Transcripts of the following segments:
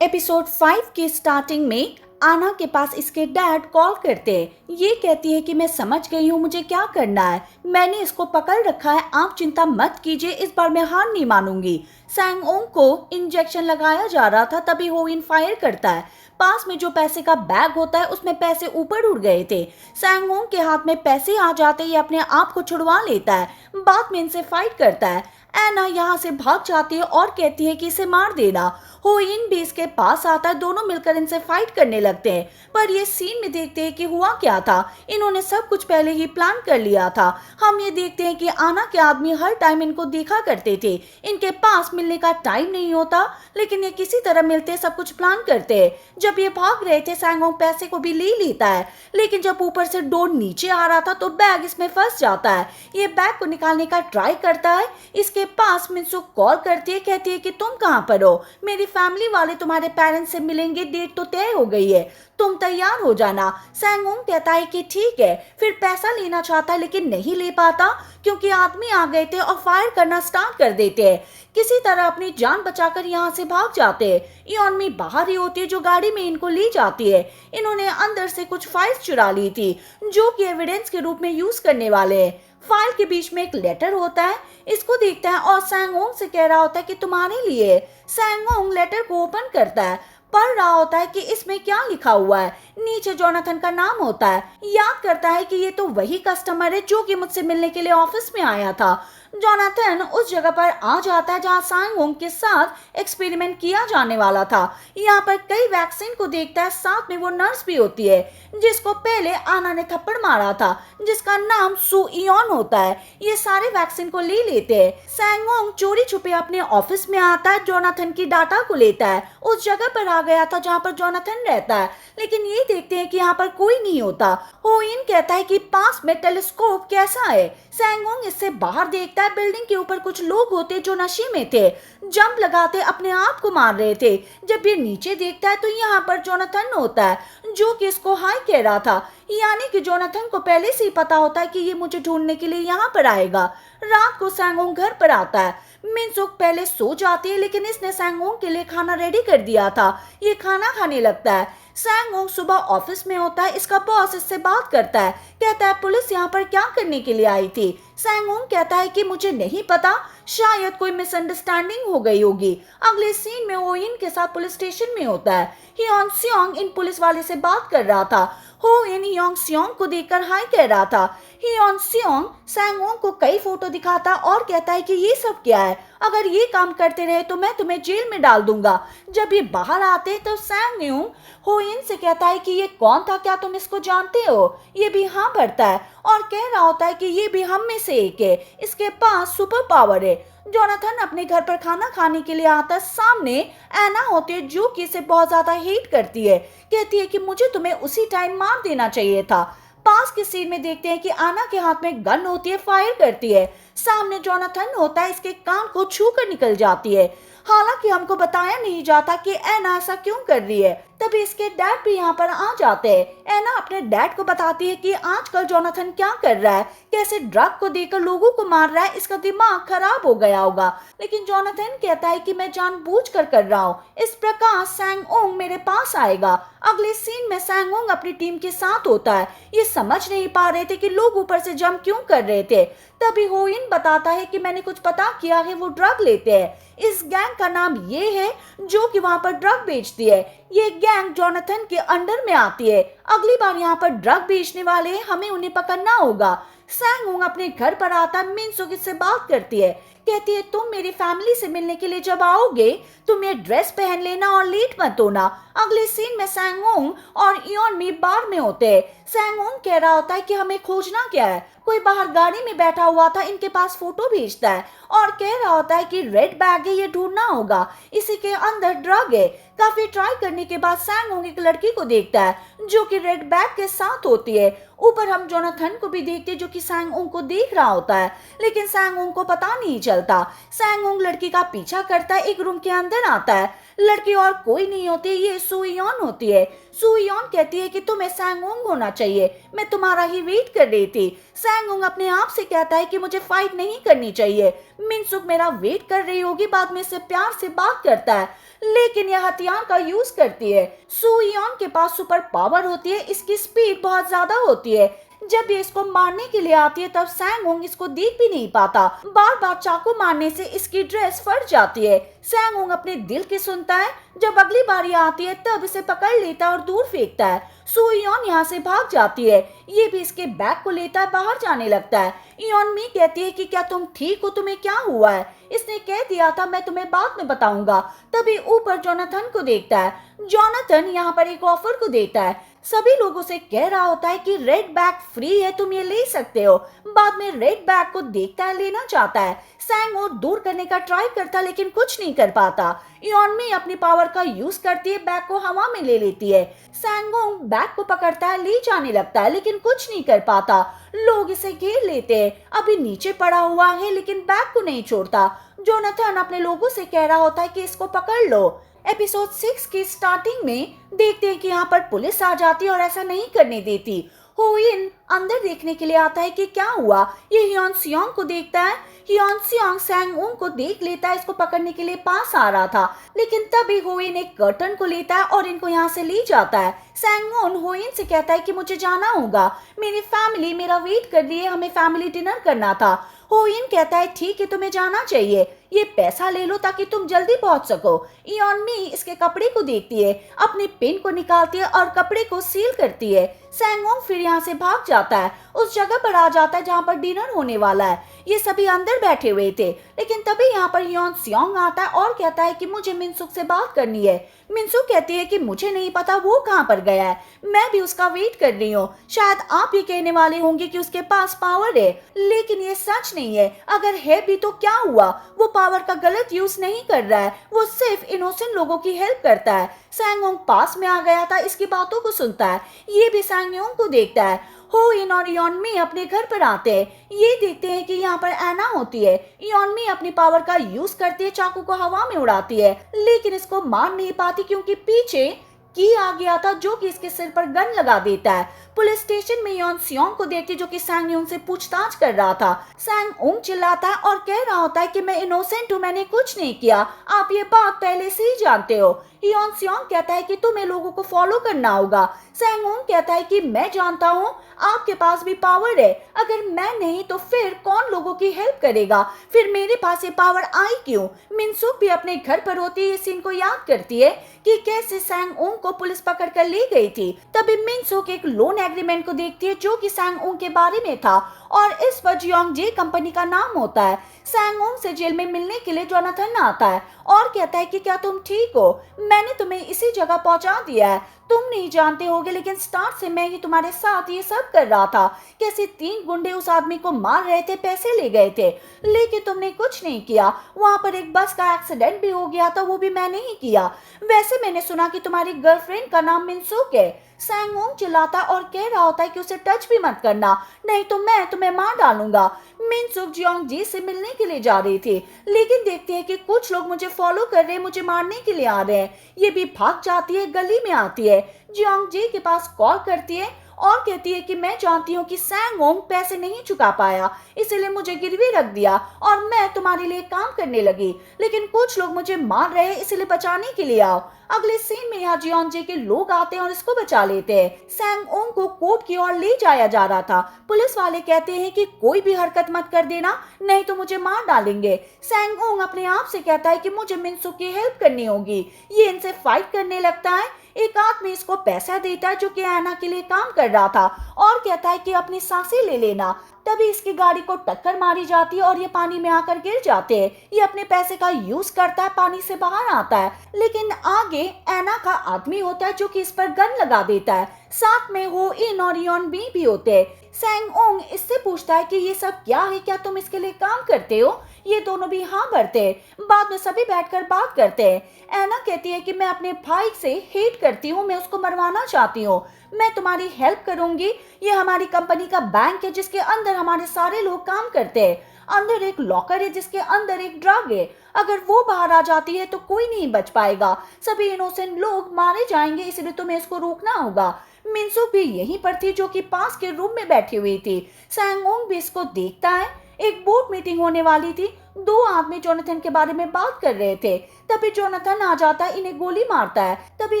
Episode 5 की starting में आना के पास इसके डैड कॉल करते हैं। ये कहती है कि मैं समझ गई हूँ मुझे क्या करना है, मैंने इसको पकड़ रखा है, आप चिंता मत कीजिए, इस बार मैं हार नहीं मानूंगी। सैंग ओंग को इंजेक्शन लगाया जा रहा था तभी होइन फायर करता है। पास में जो पैसे का बैग होता है उसमें पैसे ऊपर उड़ गए थे। सैंग ओंग के हाथ में पैसे आ जाते ही अपने आप को छुड़वा लेता है, बाद में इनसे फाइट करता है। एना यहाँ से भाग जाती है और कहती है कि इसे मार देना। होइन भी इसके पास आता है, दोनों मिलकर इनसे फाइट करने लगते हैं। पर ये सीन में देखते हैं कि हुआ क्या था, इन्होंने सब कुछ पहले ही प्लान कर लिया था। हम ये देखते हैं कि आना के आदमी हर टाइम इनको देखा करते थे, इनके पास मिलने का टाइम नहीं होता, लेकिन ये किसी तरह मिलते सब कुछ प्लान करते हैं। जब ये भाग रहे थे सैंगोंग पैसे को भी ले लेता है, लेकिन जब ऊपर से डोर नीचे आ रहा था तो बैग इसमें फंस जाता है। ये बैग को निकालने का ट्राई करता है, इसके पास मिनसुक कॉल करती है, कहती है कि तुम कहाँ पर हो, मेरी फैमिली वाले तुम्हारे पेरेंट्स से मिलेंगे, डेट तो तय हो गई है, तुम तैयार हो जाना। सैंगोंग कहता है कि ठीक है, फिर पैसा लेना चाहता है लेकिन नहीं ले पाता क्योंकि आदमी आ गए थे और फायर करना स्टार्ट कर देते हैं। किसी तरह अपनी जान बचाकर यहाँ से भाग जाते हैं। इयोनमी बाहर ही होती है जो गाड़ी में इनको ले जाती है। इन्होंने अंदर से कुछ फाइल्स चुरा ली थी जो कि एविडेंस के रूप में यूज करने वाले हैं। फाइल के बीच में एक लेटर होता है, इसको देखता है और सैंगोंग से कह रहा होता है कि तुम्हारे लिए। सैंगोंग लेटर को ओपन करता है, पढ़ रहा होता है कि इसमें क्या लिखा हुआ है। नीचे जोनाथन का नाम होता है। याद करता है कि ये तो वही कस्टमर है जो कि मुझसे मिलने के लिए ऑफिस में आया था। जोनाथन उस जगह पर आ जाता है जहां सैंगोंग के साथ एक्सपेरिमेंट किया जाने वाला था। यहाँ पर कई वैक्सीन को देखता है, साथ में वो नर्स भी होती है जिसको पहले आना ने थप्पड़ मारा था, जिसका नाम सु इयोन होता है। ये सारे वैक्सीन को ले लेते हैं। सैंगोंग चोरी छुपे अपने ऑफिस में आता है, जोनाथन की डाटा को लेता है। उस जगह पर आ गया था जहाँ पर जोनाथन रहता है, लेकिन ये देखते हैं कि यहाँ पर कोई नहीं होता। होइन कहता है कि पास में टेलीस्कोप कैसा है। सैंगोंग इससे बाहर देखता है, बिल्डिंग के ऊपर कुछ लोग होते जो नशे में थे, जंप लगाते अपने आप को मार रहे थे। जब ये नीचे देखता है तो यहाँ पर जोनाथन होता है जो कि इसको हाय कह रहा था, यानी कि जोनाथन को पहले से ही पता होता है कि ये मुझे ढूंढने के लिए यहाँ पर आएगा। रात को सैंगोंग घर पर आता है। मिनसुक पहले सो जाती है लेकिन इसने सैंगोंग के लिए खाना रेडी कर दिया था। ये खाना खाने लगता है। सैंगोंग सुबह ऑफिस में होता है, इसका बॉस इससे बात करता है, कहता है पुलिस यहाँ पर क्या करने के लिए आई थी। सैंगोंग कहता है कि मुझे नहीं पता, शायद कोई मिसअंडरस्टैंडिंग हो गई होगी। अगले सीन में होइन के साथ पुलिस स्टेशन में होता है। हियोन सियोंग इन पुलिस वाले से बात कर रहा था। होइन हियोंग सियोंग को देखकर हाय कह रहा था। हियोन सियोंग सैंगोंग को कई फोटो दिखाता और कहता है कि ये सब क्या है, अगर ये काम करते रहे तो मैं तुम्हें जेल में डाल दूंगा। जब ये बाहर आते तो सैंगयोंग होइन से कहता है कि ये कौन था, क्या तुम इसको जानते हो। ये भी हाँ भरता है और कह रहा होता है कि ये भी हम में से एक है, इसके पास सुपर पावर है। जोनाथन अपने घर पर खाना खाने के लिए आता है। सामने एना होती है जो कि इसे बहुत ज्यादा हेट करती है, कहती है कि मुझे तुम्हें उसी टाइम मार देना चाहिए था। पास के सीन में देखते हैं कि आना के हाथ में गन होती है, फायर करती है। सामने जोनाथन होता है, इसके कान को छू कर निकल जाती है। हालांकि हमको बताया नहीं जाता कि एना ऐसा क्यों कर रही है। तभी इसके डैड भी यहाँ पर आ जाते हैं। एना अपने डैड को बताती है कि आजकल जोनाथन क्या कर रहा है, कैसे ड्रग को देकर लोगों को मार रहा है, इसका दिमाग खराब हो गया होगा। लेकिन जोनाथन कहता है कि मैं जानबूझकर कर रहा हूँ, इस प्रकार सैंगओंग मेरे पास आएगा। अगले सीन में सैंगओंग अपनी टीम के साथ होता है। ये समझ नहीं पा रहे थे कि लोग ऊपर से जंप क्यों कर रहे थे। तभी होइन बताता है कि मैंने कुछ पता किया है, वो ड्रग लेते हैं। इस गैंग का नाम ये है जो कि वहां पर ड्रग बेचती है। ये गैंग जोनाथन के अंडर में आती है। अगली बार यहाँ पर ड्रग बेचने वाले हैं, हमें उन्हें पकड़ना होगा। सैंगोंग अपने घर पर आता है, मिनसुक इससे बात करती है, कहती है तुम मेरी फैमिली से मिलने के लिए जब आओगे तुम ये ड्रेस पहन लेना और लेट मत होना। अगले सीन में सैंगोंग और इयोनमी बार में होते हैं। सैंगोंग कह रहा होता है कि हमें खोजना क्या है। कोई बाहर गाड़ी में बैठा हुआ था, इनके पास फोटो भेजता है और कह रहा होता है कि रेड बैग है, ये ढूंढना होगा, इसी के अंदर ड्रग है। काफी ट्राई करने के बाद सैंगोंग एक लड़की को देखता है जो कि रेड बैग के साथ होती है। ऊपर हम जोनाथन को भी देखते हैं जो कि सैंगओंग को देख रहा होता है, लेकिन सैंगओंग को पता नहीं चलता। सैंगओंग लड़की का पीछा करता है, एक रूम के अंदर आता है। लड़की और कोई नहीं होती, ये सुयोन होती है। सुयोन कहती है कि तुम्हें सैंगोंग होना चाहिए, मैं तुम्हारा ही वेट कर रही थी। सैंगोंग अपने आप से कहता है कि मुझे फाइट नहीं करनी चाहिए, मिनसुक मेरा वेट कर रही होगी, बाद में से प्यार से बात करता है, लेकिन यह हथियार का यूज करती है। सुयोन के पास सुपर पावर होती है, इसकी स्पीड बहुत ज्यादा होती है। जब ये इसको मारने के लिए आती है तब सैंगोंग इसको देख भी नहीं पाता, बार बार चाकू मारने से इसकी ड्रेस फट जाती है। सैंगोंग अपने दिल की सुनता है, जब अगली बारी आती है तब इसे पकड़ लेता है और दूर फेंकता है। सुयोन यहाँ से भाग जाती है, ये भी इसके बैग को लेता है, बाहर जाने लगता है। योन मी कहती है कि क्या तुम ठीक हो, तुम्हें क्या हुआ है? इसने कह दिया था मैं तुम्हें बाद में बताऊंगा। तभी ऊपर जोनाथन को देखता है, जोनाथन यहाँ पर एक ऑफर को देता है, सभी लोगों से कह रहा होता है कि रेड बैग फ्री है, तुम ये ले सकते हो। बाद में रेड बैग को देखता है, लेना चाहता है, सैंगोंग दूर करने का ट्राई करता लेकिन कुछ नहीं कर पाता। योनमी अपनी पावर का यूज करती है, बैग को हवा में ले लेती है। सैंगोंग बैग को पकड़ता है, ले जाने लगता है लेकिन कुछ नहीं कर पाता। लोग इसे घेर लेते हैं, अभी नीचे पड़ा हुआ है लेकिन बैग को नहीं छोड़ता। जोनाथन अपने लोगों से कह रहा होता है कि इसको पकड़ लो। एपिसोड 6 की स्टार्टिंग में देखते हैं कि यहाँ पर पुलिस आ जाती है और ऐसा नहीं करने देती। होइन अंदर देखने के लिए आता है कि क्या हुआ। ये हियोन सियोंग को देखता है। हियोन सियोंग सैंगओंग को देख लेता है, इसको पकड़ने के लिए पास आ रहा था, लेकिन तभी होइन एक कर्टन को लेता है और इनको यहाँ से ले जाता है। सैंगओंग होइन से कहता है कि मुझे जाना होगा, मेरी फैमिली मेरा वेट कर रही है, हमें फैमिली डिनर करना था। होइन कहता है ठीक है, तुम्हें जाना चाहिए, ये पैसा ले लो ताकि तुम जल्दी पहुंच सको। इयोनमी इसके कपड़े को देखती है, अपनी पिन को निकालती है और कपड़े को सील करती है। सैंगओंग फिर यहाँ से भाग जाता है, उस जगह पर आ जाता है जहाँ पर डिनर होने वाला है। ये सभी अंदर बैठे हुए थे, लेकिन तभी यहाँ पर हियोन सियोंग आता है और कहता है कि मुझे मिनसुक से बात करनी है। मिनसुक कहती है कि मुझे नहीं पता वो कहाँ पर गया है, मैं भी उसका वेट कर रही हूँ। शायद आप ये कहने वाले होंगे कि उसके पास पावर है, लेकिन ये सच नहीं है। अगर है भी तो क्या हुआ, वो पावर का गलत यूज नहीं कर रहा है, वो सिर्फ इनोसेंट लोगों की हेल्प करता है। सैंगओंग पास में आ गया था, इसकी बातों को सुनता है, ये भी सैंगओंग को देखता है। होइन और योनमी अपने घर पर आते हैं, ये देखते हैं कि यहाँ पर एना होती है। योनमी अपनी पावर का यूज करती है, चाकू को हवा में उड़ाती है, लेकिन इसको मार नहीं पाती क्योंकि पीछे की आ गया था जो कि इसके सिर पर गन लगा देता है। पुलिस स्टेशन में योन सियोंग को देखती जो कि सैंगओंग से पूछताछ कर रहा था। सैंगओंग चिल्लाता है और कह रहा होता है कि मैं इनोसेंट हूँ, मैंने कुछ नहीं किया, आप ये बात पहले से ही जानते हो। योन सियोंग कहता है कि तुम्हें लोगों को फॉलो करना होगा। सैंगओंग कहता है कि मैं जानता हूँ आपके पास भी पावर है, अगर मैं नहीं तो फिर कौन लोगों की हेल्प करेगा, फिर मेरे पास ये पावर आई क्यों? मिनसुक भी अपने घर पर होती है, इस सीन को याद करती है कि कैसे सैंगओंग को पुलिस पकड़ कर ले गई थी। तभी मिनसुक एक लोन एग्रीमेंट को देखती है जो कि सैंगओंग के बारे में था और इस पर जियोंग जे कंपनी का नाम होता है। सैंगओंग से जेल में मिलने के लिए जोनाथन आता है और कहता है कि क्या तुम ठीक हो, मैंने तुम्हें इसी जगह पहुंचा दिया है, तुम नहीं जानते होगे लेकिन स्टार्ट से मैं ही तुम्हारे साथ ये सब कर रहा था, कैसे 3 गुंडे उस आदमी को मार रहे थे, पैसे ले गए थे, लेकिन तुमने कुछ नहीं किया। वहां पर एक बस का एक्सीडेंट भी हो गया था, वो भी मैंने ही किया। वैसे मैंने सुना कि तुम्हारी गर्लफ्रेंड का नाम मिनसुक है। सैंगओंग चिल्लाता और कह रहा होता है कि उसे टच भी मत करना, नहीं तो मैं तुम्हें मार डालूंगा। मिनसुक जियोंग जी से मिलने के लिए जा रही थी, लेकिन देखते हैं कि कुछ लोग मुझे फॉलो कर रहे हैं, मुझे मारने के लिए आ रहे हैं। ये भी भाग जाती है, गली में आती है, जियोंग जी के पास कॉल करती है और कहती है कि मैं जानती हूँ कि सैंगओंग पैसे नहीं चुका पाया, इसलिए मुझे गिरवी रख दिया और मैं तुम्हारे लिए काम करने लगी, लेकिन कुछ लोग मुझे मार रहे हैं, इसलिए बचाने के लिए आओ। अगले सीन में यहाँ जियोंग जे के लोग आते हैं और इसको बचा लेते हैं। सैंगओंग को कोर्ट की ओर ले जाया जा रहा था, पुलिस वाले कहते हैं कि कोई भी हरकत मत कर देना, नहीं तो मुझे मार डालेंगे। सैंगओंग अपने आप से कहता है कि मुझे मिनसुक की हेल्प करनी होगी। ये इनसे फाइट करने लगता है। एक आदमी इसको पैसा देता है जो कि एना के लिए काम कर रहा था और कहता है कि अपनी सांसें ले लेना। तभी इसकी गाड़ी को टक्कर मारी जाती है और ये पानी में आकर गिर जाते हैं। ये अपने पैसे का यूज करता है, पानी से बाहर आता है, लेकिन आगे एना का आदमी होता है जो कि इस पर गन लगा देता है। साथ में हो इन और योन भी होते हैं। सैंगओंग इससे पूछता है कि ये सब क्या है, क्या तुम इसके लिए काम करते हो? ये दोनों भी हाँ भरते हैं। बाद में सभी बैठकर बात करते हैं। एना कहती है कि मैं अपने भाई से हेट करती हूँ, मैं उसको मरवाना चाहती हूँ, मैं तुम्हारी हेल्प करूंगी। ये हमारी कंपनी का बैंक है जिसके अंदर हमारे सारे लोग काम करते हैं। अंदर एक लॉकर है जिसके अंदर एक ड्रग है। अगर वो बाहर आ जाती है तो कोई नहीं बच पाएगा, सभी इनोसेंट लोग मारे जाएंगे, इसलिए तुम्हें इसको रोकना होगा। मिनसुक भी यहीं पर थी जो कि पास के रूम में बैठी हुई थी। सैंगोंग भी इसको देखता है। एक बोर्ड मीटिंग होने वाली थी। दो आदमी जोनाथन के बारे में बात कर रहे थे। तभी जोनाथन आ जाता है, इन्हें गोली मारता है। तभी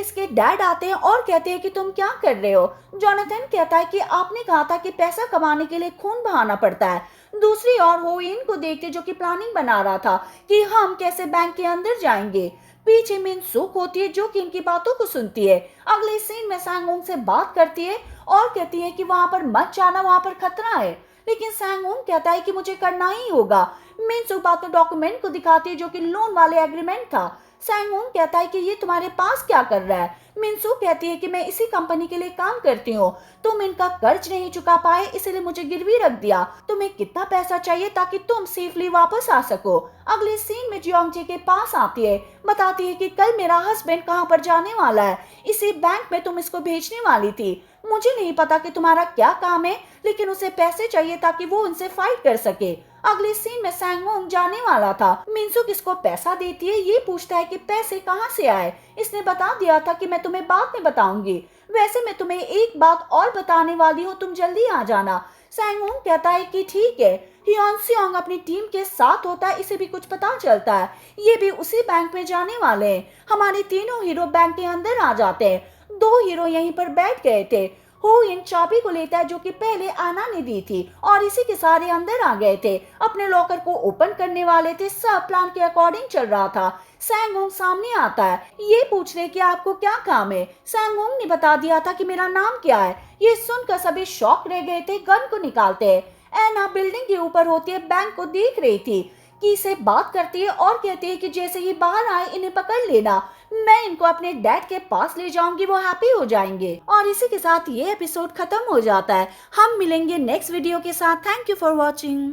इसके डैड आते हैं और कहते हैं कि तुम क्या कर रहे हो। जोनाथन कहता है कि आपने कहा था कि पैसा कमाने के लिए खून बहाना पड़ता है। दूसरी ओर हो इन को देखते जो कि प्लानिंग बना रहा था कि हम कैसे बैंक के अंदर जाएंगे। पीछे मिन सुक होती है जो कि इनकी बातों को सुनती है। अगले सीन में सैंगोंग से बात करती है और कहती है कि वहां पर मत जाना, वहां पर खतरा है। लेकिन सैंगोंग कहता है कि मुझे करना ही होगा। मिन सुक बाद में डॉक्यूमेंट को दिखाती है जो कि लोन वाले एग्रीमेंट था। सैंगोंग कहता है कि ये तुम्हारे पास क्या कर रहा है। मिनसू कहती है कि मैं इसी कंपनी के लिए काम करती हूँ, तुम इनका कर्ज नहीं चुका पाए इसलिए मुझे गिरवी रख दिया। तुम्हें कितना पैसा चाहिए ताकि तुम सेफली वापस आ सको। अगले सीन में जियोंगजे के पास आती है, बताती है कि कल मेरा हस्बैंड कहाँ पर जाने वाला है, इसी बैंक में तुम इसको भेजने वाली थी। मुझे नहीं पता कि तुम्हारा क्या काम है, लेकिन उसे पैसे चाहिए ताकि वो उनसे फाइट कर सके। अगले सीन में सैंगोंग जाने वाला था। मिनसुक इसको पैसा देती है। ये पूछता है कि पैसे कहाँ से आए। इसने बता दिया था कि मैं तुम्हें बाद में बताऊंगी। वैसे मैं तुम्हें एक बात और बताने वाली हूँ, तुम जल्दी आ जाना। सैंगोंग कहता है कि ठीक है। हियोन सियोंग अपनी टीम के साथ होता है, इसे भी कुछ पता चलता है। ये भी उसी बैंक में जाने वाले हैं। हमारे तीनों हीरो बैंक के अंदर आ जाते हैं। दो हीरो यहीं पर बैठ गए थे। हो इन चाबी को लेता है जो कि पहले आना ने दी थी और इसी के सारे अंदर आ गए थे। अपने लॉकर को ओपन करने वाले थे। सब प्लान के अकॉर्डिंग चल रहा था। सैंगोंग सामने आता है। ये पूछ रहे कि आपको क्या काम है। सैंगोंग ने बता दिया था कि मेरा नाम क्या है। ये सुनकर सभी शॉक रह गए थे। गन को निकालते हैं। एना बिल्डिंग के ऊपर होती है, बैंक को देख रही थी कि से बात करती है और कहती है कि जैसे ही बाहर आए इन्हें पकड़ लेना, मैं इनको अपने डैड के पास ले जाऊंगी, वो हैप्पी हो जाएंगे। और इसी के साथ ये एपिसोड खत्म हो जाता है। हम मिलेंगे नेक्स्ट वीडियो के साथ। Thank you for watching.